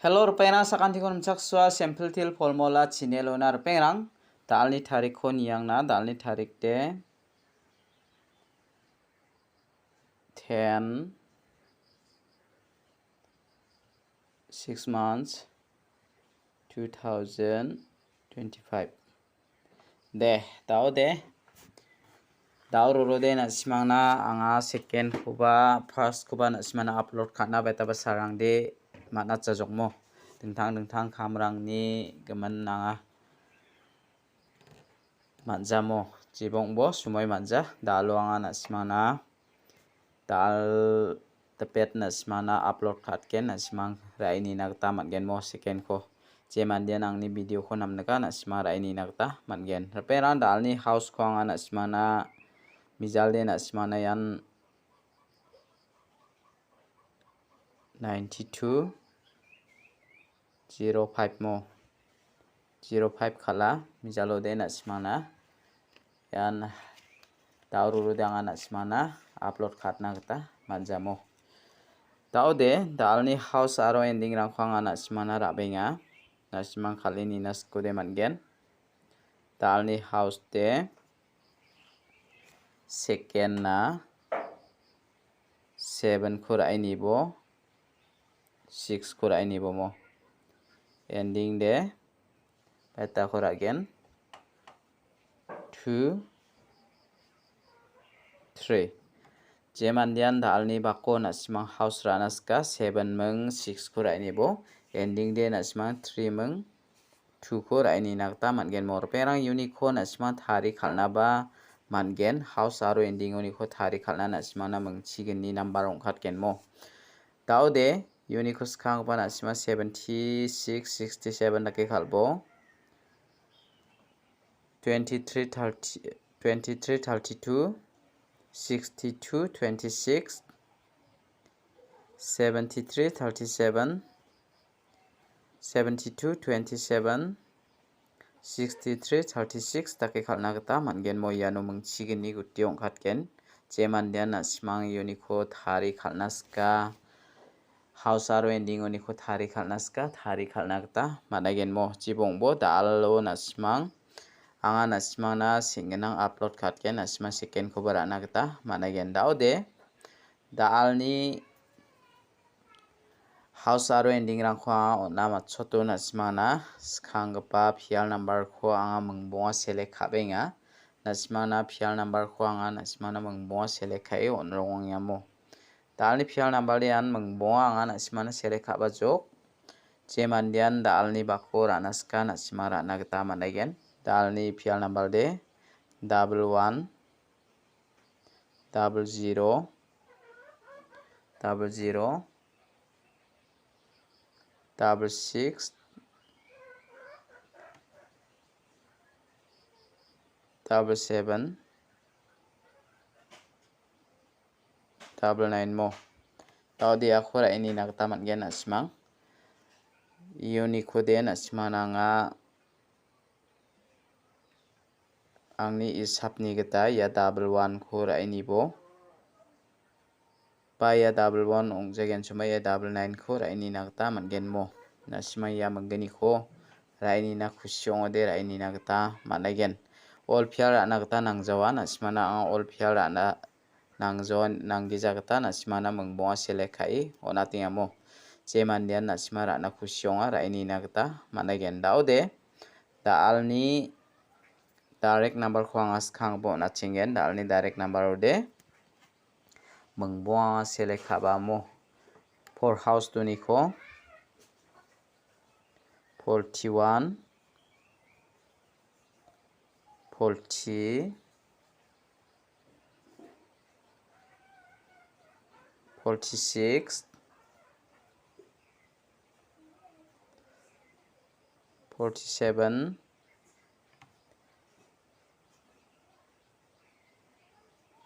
Hello rupena sakanti kon chakswa sample til formula chinelona rupengrang dalni tarik ko niyangna dalni tarik de 10 6 months 2025 de daw roro de na simangna anga second kuba first kuba na simana upload khatna beta basarang de mana chajokmo dingtang khamrangni gaman nanga manjamo jibongbo sumoi manja dalo anga na simana dal tepet na simana upload khatken na simang raini nagta mangen mo second ko je mandian angni video ko namnaga na sima raini nagta mangen repera dalni house ko anga na simana mijalde na simana yan 92 05 mo 05 khala mijalo de na simana yan daururu danga na simana upload khatna gata manjamo daude dalni house aro ending rangkhanga na simana rabenga na simang khalini na skude mangen dalni house de second na 7 khurai nibo 6 khurai nibo mo ending de beta khuragen 2 3 jemandian dalni bako na simang house ranaska 7 meng 6 khurai nibo ending de na simang 3 meng 2 khurai ni nagta mangen mor perang unico na simang thari khalna ba mangen house aro ending unico thari khalna na simana meng chigeni number ongkhatken mo daude unico skang ba na sima 76 67 dake khalbo 23 32 62 26 73 37 72 27 63 36 dake khalna gata mangen mo yano mengchigeni gutti ongkhatken jemandian na simang unico thari khalna ska house aro ending unico thari khalna ska thari khalna gata managen mo jibongbo dalo na simang anga na simang na singenang upload khatken na simang second ko barana gata managen daude dalni house aro ending rangkho onna machoto na simana skhangpa phial number ko anga mengbonga select khabenga na simana phial number ko anga na simana mengbonga select khai onrong yamo dalni phial number de an mengbonga anga na simana select khaba jok jemandian dalni bako ranaska na simara rana gata managen dalni phial number de 11 00 00 66 77 99 mo daudi akhora ini nagta mangen na simang unico de na simana nga angni isapni gata ya 11 khora ini bo pa ya 11 ongjagen chuma ya 99 khora ini nagta mangen mo na sima ya mangeni kho raini na khusyong de raini nagta managen all phial rana gata nangjawa na simana all phial rana nangjon nanggija gata na simana mengbonga select khai onatingamo jemandian na simara na khusyonga raini nagta managen daude dalni direct number ko anga skhangbo na chingen dalni direct number ode mengbonga select khaba mo for house tuni ko 41 40 46 47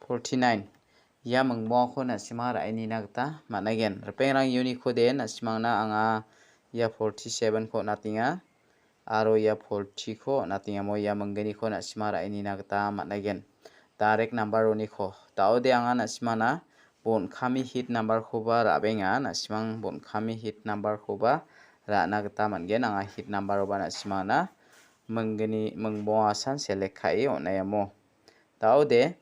49 ya mengbonga ko na sima raini nagta managen repengrang unico de na simangna anga ya 47 ko natinga aro ya 40 ko natinga mo ya menggeni ko na sima raini nagta managen direct number oni ko daude anga na simana bon khami hit number ko ba rabenga na simang bon khami hit number ko ba Ra'na gita man·gen anga hit number ba na·simangna mengbo asan select kai onayamo. Daude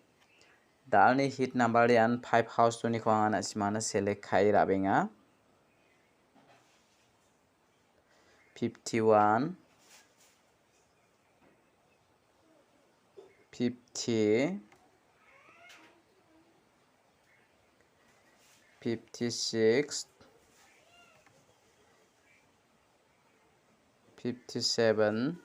dalni hit number yan 5 house tuni ko anga na·simangna select kai rabenga 51 50 56 57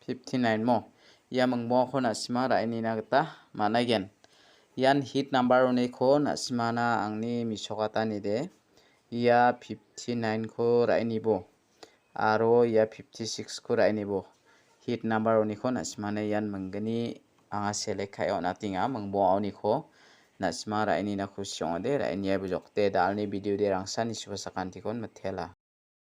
59 mo ia mengbo ko na-sima raini na gita managen yan hit number oni ko na-simana angni misokatani de ia 59 ko raini bo aro ia 56 ko raini bo hit number oni ko na-simana yan menggeni anga select kai onatinga mengbo oni ko na-sima raini na kusyong de raini bujok de dalni video de rangsani sibasakantikon metela